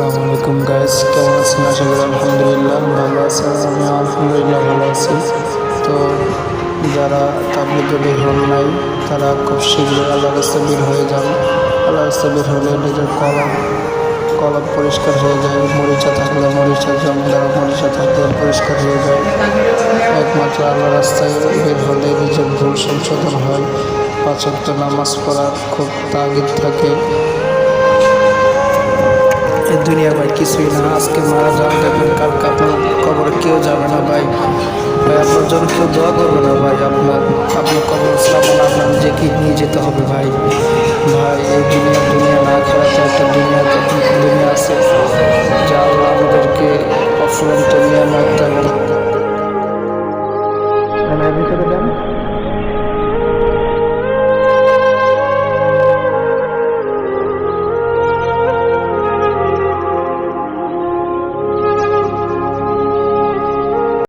আসসালামু আলাইকুম গাইস, কেমন আছেন? আশা করি আলহামদুলিল্লাহ ভালো আছেন। আমি আলহামদুলিল্লাহ ভালো আছি। তো যারা তাবলিগে বের হন নাই তারা খুব শীঘ্রই আল্লাহর রাস্তায় বের হয়ে যান। আল্লাহর রাস্তায় বের হলে নিজের কলব পরিষ্কার হয়ে যায়। মরিচা থাকলে মরিচা, জং দ্বারা মরিচা থাকলে পরিষ্কার হয়ে যায়। একমাত্র আল্লাহর রাস্তায় বের হলে নিজের ভুল সংশোধন হয়। 5 ওয়াক্ত নামাজ পড়ার খুব তাগিদ থাকে। এই দুনিয়া ভাই কিছুই না, আজকে মারা যান দেখবেন, কালকে আপনার কবরে কেউ যাবে না ভাই। আপনার জন্য কেউ দোয়া করবে না ভাই। আপনার কবর সামনে আপনার নিজেকে নিয়ে যেতে হবে ভাই। এই দুনিয়া না খেলাতে একটা দুনিয়া আছে, যা আল্লাহ আমাদেরকে অফুরন্ত